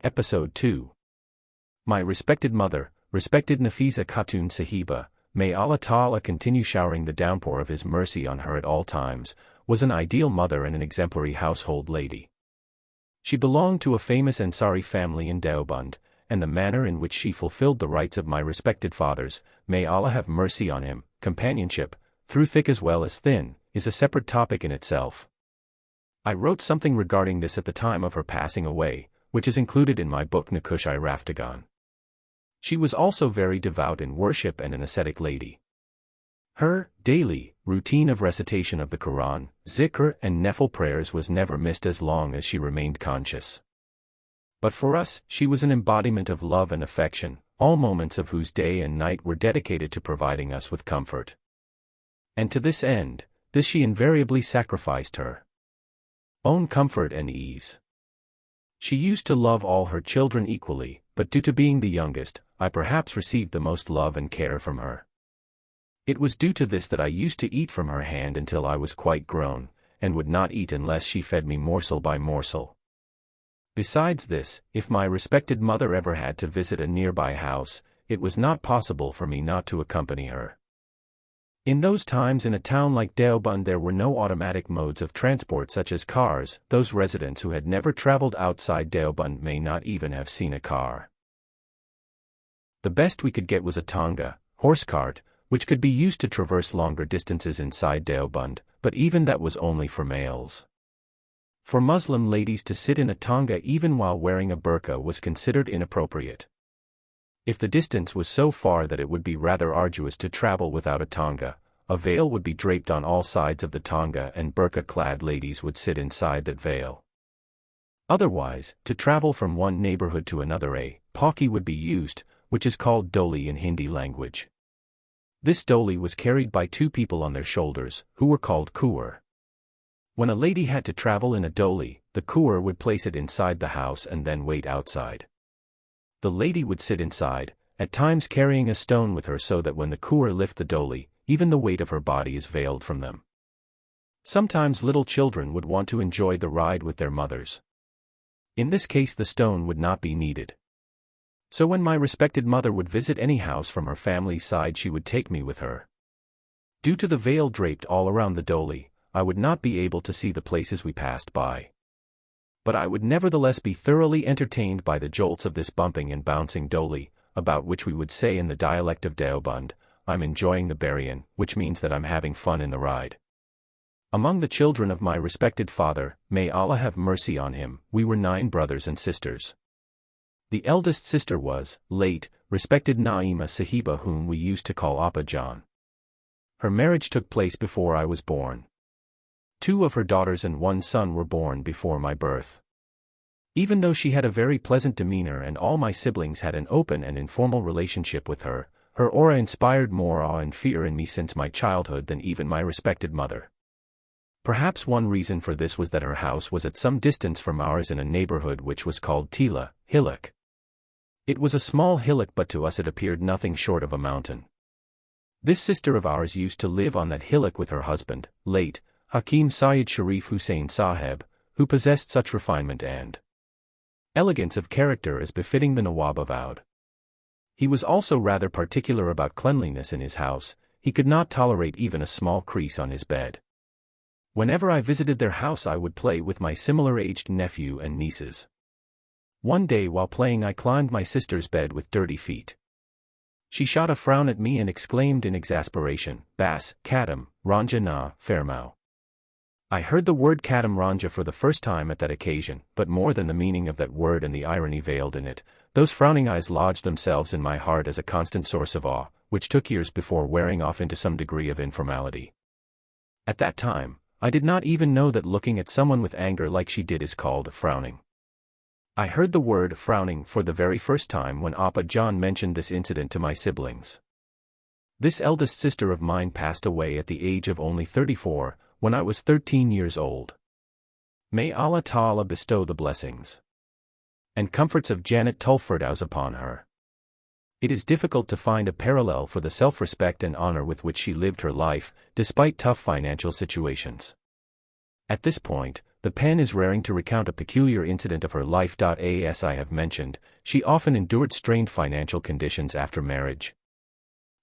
Episode 2. My respected mother, respected Nafisa Khatun Sahiba, may Allah Ta'ala continue showering the downpour of His mercy on her at all times, was an ideal mother and an exemplary household lady. She belonged to a famous Ansari family in Deoband, and the manner in which she fulfilled the rights of my respected fathers, may Allah have mercy on him, companionship, through thick as well as thin, is a separate topic in itself. I wrote something regarding this at the time of her passing away, which is included in my book Nukush-i Raftagan. She was also very devout in worship and an ascetic lady. Her daily routine of recitation of the Quran, zikr and nafil prayers was never missed as long as she remained conscious. But for us, she was an embodiment of love and affection, all moments of whose day and night were dedicated to providing us with comfort. And to this end, she invariably sacrificed her own comfort and ease. She used to love all her children equally, but due to being the youngest, I perhaps received the most love and care from her. It was due to this that I used to eat from her hand until I was quite grown, and would not eat unless she fed me morsel by morsel. Besides this, if my respected mother ever had to visit a nearby house, it was not possible for me not to accompany her. In those times in a town like Deoband there were no automatic modes of transport such as cars. Those residents who had never traveled outside Deoband may not even have seen a car. The best we could get was a tanga, horse cart, which could be used to traverse longer distances inside Deoband, but even that was only for males. For Muslim ladies to sit in a tanga even while wearing a burqa was considered inappropriate. If the distance was so far that it would be rather arduous to travel without a tanga, a veil would be draped on all sides of the tanga and burqa-clad ladies would sit inside that veil. Otherwise, to travel from one neighborhood to another a palki would be used, which is called doli in Hindi language. This doli was carried by two people on their shoulders, who were called kuwar. When a lady had to travel in a doli, the kuwar would place it inside the house and then wait outside. The lady would sit inside, at times carrying a stone with her so that when the kuwar lift the doli, even the weight of her body is veiled from them. Sometimes little children would want to enjoy the ride with their mothers. In this case the stone would not be needed. So when my respected mother would visit any house from her family's side she would take me with her. Due to the veil draped all around the doli, I would not be able to see the places we passed by. But I would nevertheless be thoroughly entertained by the jolts of this bumping and bouncing doli, about which we would say in the dialect of Deoband, I'm enjoying the barian, which means that I'm having fun in the ride. Among the children of my respected father, may Allah have mercy on him, we were 9 brothers and sisters. The eldest sister was, late, respected Naima Sahiba whom we used to call Appa John. Her marriage took place before I was born. 2 of her daughters and 1 son were born before my birth. Even though she had a very pleasant demeanor and all my siblings had an open and informal relationship with her, her aura inspired more awe and fear in me since my childhood than even my respected mother. Perhaps one reason for this was that her house was at some distance from ours in a neighborhood which was called Tila, hillock. It was a small hillock but to us it appeared nothing short of a mountain. This sister of ours used to live on that hillock with her husband, late Hakim Sayyid Sharif Hussain Sahib, who possessed such refinement and elegance of character as befitting the Nawab of Oud. He was also rather particular about cleanliness in his house, he could not tolerate even a small crease on his bed. Whenever I visited their house I would play with my similar-aged nephew and nieces. One day while playing I climbed my sister's bed with dirty feet. She shot a frown at me and exclaimed in exasperation, Bas, Kadam, Ranja na, Fairmau. I heard the word Kadam Ranja for the first time at that occasion, but more than the meaning of that word and the irony veiled in it, those frowning eyes lodged themselves in my heart as a constant source of awe, which took years before wearing off into some degree of informality. At that time, I did not even know that looking at someone with anger like she did is called frowning. I heard the word frowning for the very first time when Appa John mentioned this incident to my siblings. This eldest sister of mine passed away at the age of only 34, when I was 13 years old. May Allah Ta'ala bestow the blessings and comforts of Jannat Tul-Firdaus upon her. It is difficult to find a parallel for the self-respect and honor with which she lived her life, despite tough financial situations. At this point, the pen is raring to recount a peculiar incident of her life. As I have mentioned, she often endured strained financial conditions after marriage.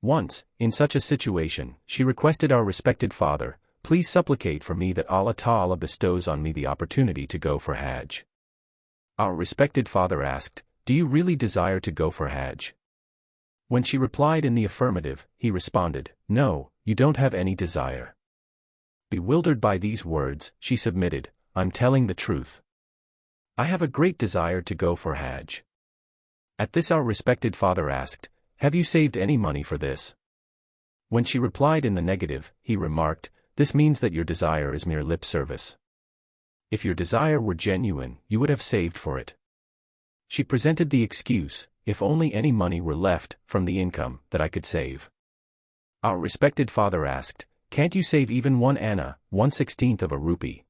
Once, in such a situation, she requested our respected father, "Please supplicate for me that Allah Ta'ala bestows on me the opportunity to go for Hajj." Our respected father asked, "Do you really desire to go for Hajj?" When she replied in the affirmative, he responded, "No, you don't have any desire." Bewildered by these words, she submitted, "I'm telling the truth. I have a great desire to go for Hajj." At this our respected father asked, "Have you saved any money for this?" When she replied in the negative, he remarked, "This means that your desire is mere lip service. If your desire were genuine, you would have saved for it." She presented the excuse, "If only any money were left, from the income, that I could save." Our respected father asked, "Can't you save even 1 anna, 1/16 of a rupee?"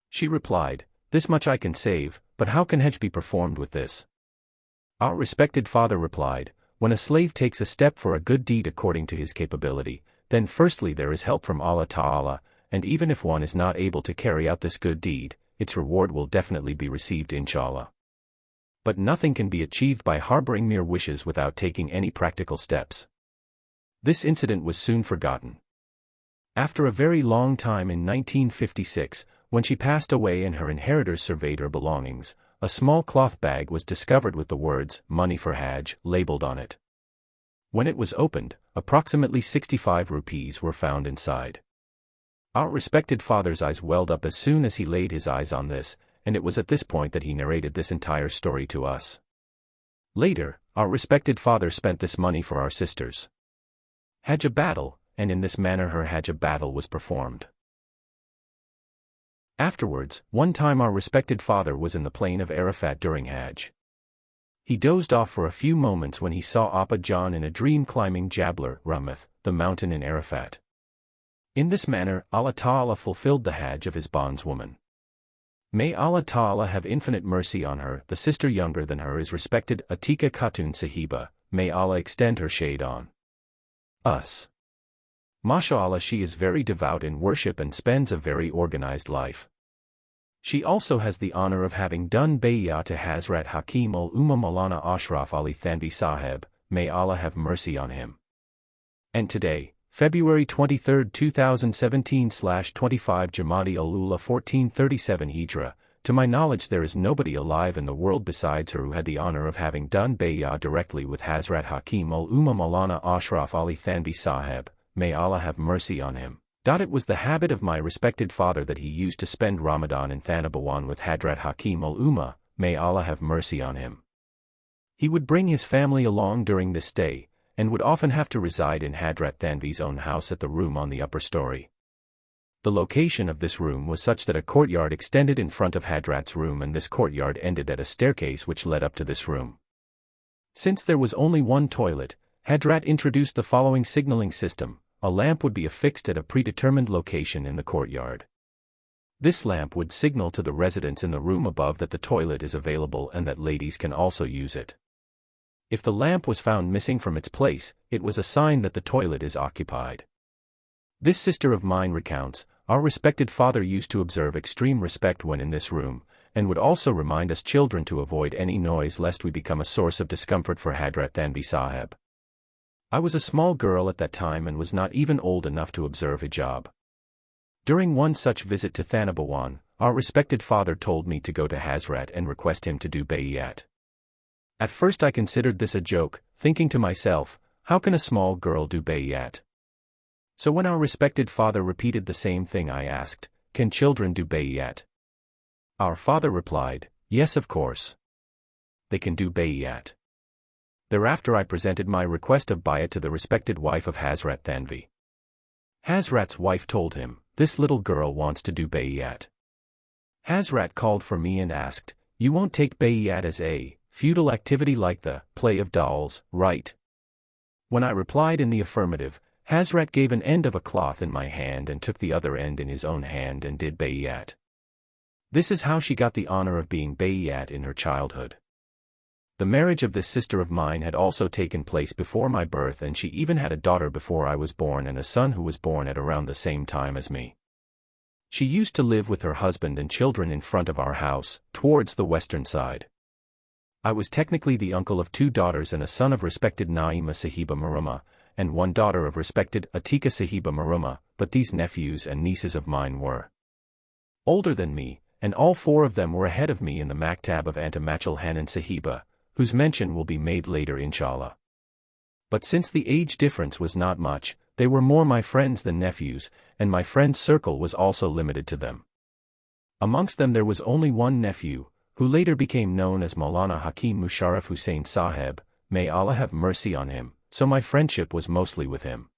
She replied, "This much I can save, but how can Hajj be performed with this?" Our respected father replied, "When a slave takes a step for a good deed according to his capability, then firstly there is help from Allah Ta'ala, and even if one is not able to carry out this good deed, its reward will definitely be received inshallah. But nothing can be achieved by harboring mere wishes without taking any practical steps." This incident was soon forgotten. After a very long time in 1956, when she passed away and her inheritors surveyed her belongings, a small cloth bag was discovered with the words, "Money for Hajj," labeled on it. When it was opened, approximately 65 rupees were found inside. Our respected father's eyes welled up as soon as he laid his eyes on this, and it was at this point that he narrated this entire story to us. Later, our respected father spent this money for our sisters Hajj battle, and in this manner her Hajj battle was performed. Afterwards, one time our respected father was in the plain of Arafat during Hajj. He dozed off for a few moments when he saw Appa John in a dream climbing Jabal Rahmat, the mountain in Arafat. In this manner, Allah Ta'ala fulfilled the Hajj of his bondswoman. May Allah Ta'ala have infinite mercy on her. The sister younger than her is respected Atika Khatun Sahiba, may Allah extend her shade on us. MashaAllah, she is very devout in worship and spends a very organized life. She also has the honor of having done bay'ah to Hazrat Hakim ul-Umma Maulana Ashraf Ali Thanvi Sahib, may Allah have mercy on him. And today, February 23, 2017/25 Jamadi al-Ula 1437 Hijra, to my knowledge there is nobody alive in the world besides her who had the honor of having done bay'ah directly with Hazrat Hakim ul-Umma Maulana Ashraf Ali Thanvi Sahib, may Allah have mercy on him. It was the habit of my respected father that he used to spend Ramadan in Thanabawan with Hadrat Hakim ul-Umma, may Allah have mercy on him. He would bring his family along during this stay, and would often have to reside in Hadrat Thanvi's own house at the room on the upper story. The location of this room was such that a courtyard extended in front of Hadrat's room, and this courtyard ended at a staircase which led up to this room. Since there was only one toilet, Hadrat introduced the following signaling system. A lamp would be affixed at a predetermined location in the courtyard. This lamp would signal to the residents in the room above that the toilet is available and that ladies can also use it. If the lamp was found missing from its place, it was a sign that the toilet is occupied. This sister of mine recounts, our respected father used to observe extreme respect when in this room, and would also remind us children to avoid any noise lest we become a source of discomfort for Hadrat Thanvi Sahib. I was a small girl at that time and was not even old enough to observe hijab. During one such visit to Thanabawan, our respected father told me to go to Hazrat and request him to do bay'at. At first I considered this a joke, thinking to myself, how can a small girl do bay'at? So when our respected father repeated the same thing, I asked, can children do bay'at? Our father replied, yes, of course. They can do bay'at. Thereafter I presented my request of bay'at to the respected wife of Hazrat Thanvi. Hazrat's wife told him, this little girl wants to do bay'at. Hazrat called for me and asked, you won't take bay'at as a futile activity like the play of dolls, right? When I replied in the affirmative, Hazrat gave an end of a cloth in my hand and took the other end in his own hand and did bay'at. This is how she got the honor of being bay'at in her childhood. The marriage of this sister of mine had also taken place before my birth, and she even had a daughter before I was born and a son who was born at around the same time as me. She used to live with her husband and children in front of our house, towards the western side. I was technically the uncle of 2 daughters and a son of respected Naima Sahiba Maruma, and 1 daughter of respected Atika Sahiba Maruma, but these nephews and nieces of mine were older than me, and all 4 of them were ahead of me in the maktab of Antamachal Hanan Sahiba, whose mention will be made later inshallah. But since the age difference was not much, they were more my friends than nephews, and my friends' circle was also limited to them. Amongst them there was only one nephew, who later became known as Maulana Hakim Musharraf Hussain Sahib, may Allah have mercy on him, so my friendship was mostly with him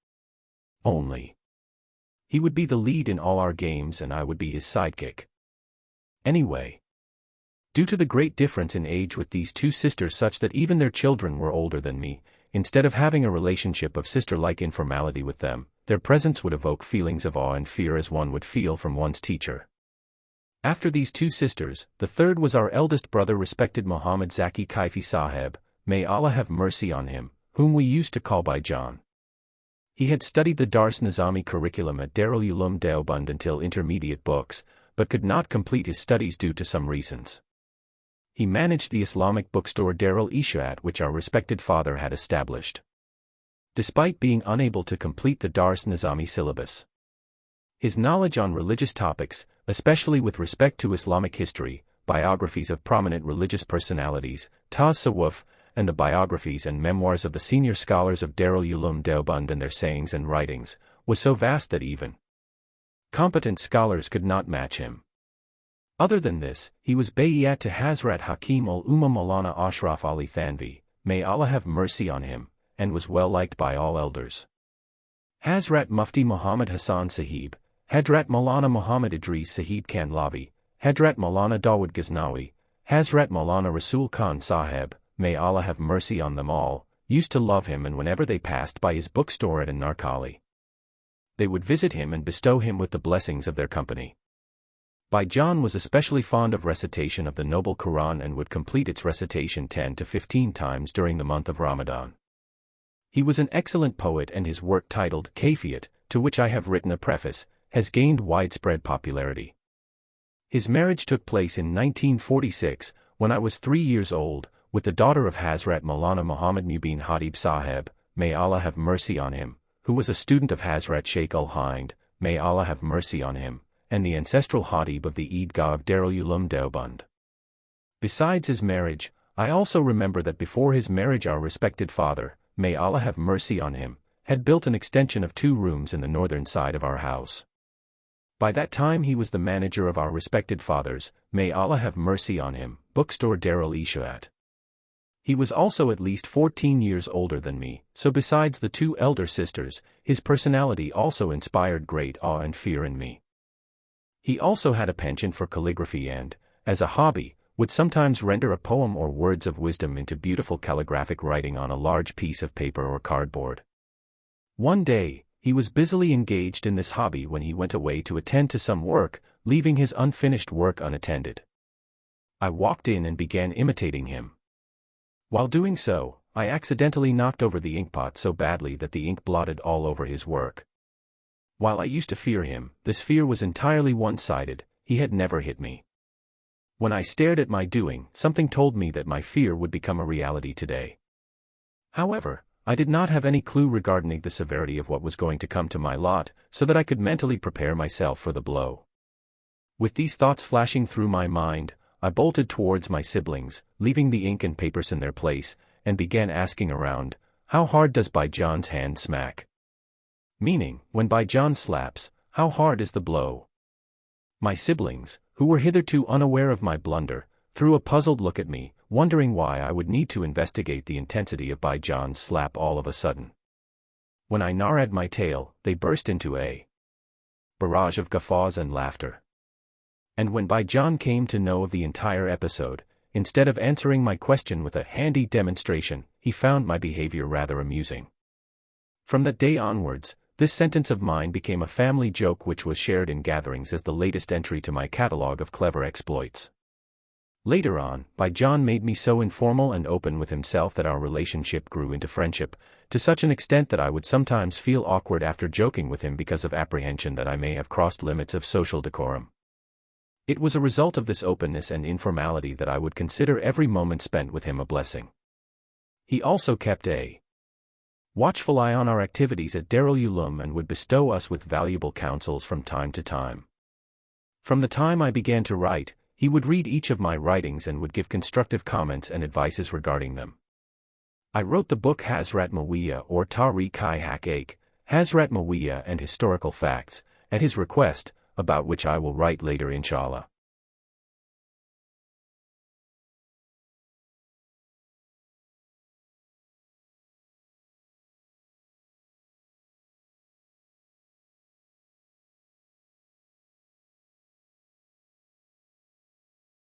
only. He would be the lead in all our games and I would be his sidekick. Anyway, due to the great difference in age with these 2 sisters such that even their children were older than me, instead of having a relationship of sister-like informality with them, their presence would evoke feelings of awe and fear as one would feel from one's teacher. After these 2 sisters, the third was our eldest brother respected Muhammad Zaki Kaifi Sahib, may Allah have mercy on him, whom we used to call by John. He had studied the Dars Nizami curriculum at Darul Uloom Deoband until intermediate books, but could not complete his studies due to some reasons. He managed the Islamic bookstore Darul Ishaat which our respected father had established. Despite being unable to complete the Dars Nizami syllabus, his knowledge on religious topics, especially with respect to Islamic history, biographies of prominent religious personalities, Tasawwuf, and the biographies and memoirs of the senior scholars of Darul Uloom Deoband and their sayings and writings, was so vast that even competent scholars could not match him. Other than this, he was Bay'at to Hazrat Hakim ul-Umma Maulana Ashraf Ali Thanvi, may Allah have mercy on him, and was well liked by all elders. Hazrat Mufti Muhammad Hassan Sahib, Hadrat Maulana Muhammad Idris Sahib Kanlavi, Hadrat Maulana Dawood Ghaznawi, Hazrat Maulana Rasul Khan Sahib, may Allah have mercy on them all, used to love him, and whenever they passed by his bookstore at Narkali, they would visit him and bestow him with the blessings of their company. Baijan was especially fond of recitation of the noble Qur'an and would complete its recitation 10 to 15 times during the month of Ramadan. He was an excellent poet and his work titled Kayfiyat, to which I have written a preface, has gained widespread popularity. His marriage took place in 1946, when I was 3 years old, with the daughter of Hazrat Maulana Muhammad Mubin Hadib Sahib, may Allah have mercy on him, who was a student of Hazrat Sheikh ul-Hind, may Allah have mercy on him, and the ancestral Hadib of the Eidgah of Darul Uloom Deoband. Besides his marriage, I also remember that before his marriage our respected father, may Allah have mercy on him, had built an extension of 2 rooms in the northern side of our house. By that time he was the manager of our respected father's, may Allah have mercy on him, bookstore Darul Ishaat. He was also at least 14 years older than me, so besides the 2 elder sisters, his personality also inspired great awe and fear in me. He also had a penchant for calligraphy and, as a hobby, would sometimes render a poem or words of wisdom into beautiful calligraphic writing on a large piece of paper or cardboard. One day, he was busily engaged in this hobby when he went away to attend to some work, leaving his unfinished work unattended. I walked in and began imitating him. While doing so, I accidentally knocked over the inkpot so badly that the ink blotted all over his work. While I used to fear him, this fear was entirely one-sided, he had never hit me. When I stared at my doing, something told me that my fear would become a reality today. However, I did not have any clue regarding the severity of what was going to come to my lot, so that I could mentally prepare myself for the blow. With these thoughts flashing through my mind, I bolted towards my siblings, leaving the ink and papers in their place, and began asking around, how hard does Baijan's hand smack? Meaning, when Baijan slaps, how hard is the blow? My siblings, who were hitherto unaware of my blunder, threw a puzzled look at me, wondering why I would need to investigate the intensity of Baijan's slap all of a sudden. When I narrowed my tale, they burst into a barrage of guffaws and laughter. And when Baijan came to know of the entire episode, instead of answering my question with a handy demonstration, he found my behavior rather amusing. From that day onwards, this sentence of mine became a family joke which was shared in gatherings as the latest entry to my catalogue of clever exploits. Later on, John made me so informal and open with himself that our relationship grew into friendship, to such an extent that I would sometimes feel awkward after joking with him because of apprehension that I may have crossed limits of social decorum. It was a result of this openness and informality that I would consider every moment spent with him a blessing. He also kept a watchful eye on our activities at Darul Uloom and would bestow us with valuable counsels from time to time. From the time I began to write, he would read each of my writings and would give constructive comments and advices regarding them. I wrote the book Hazrat Mawiyya or Tariq-i-Haqaiq, Hazrat Mawiyya and Historical Facts, at his request, about which I will write later inshallah.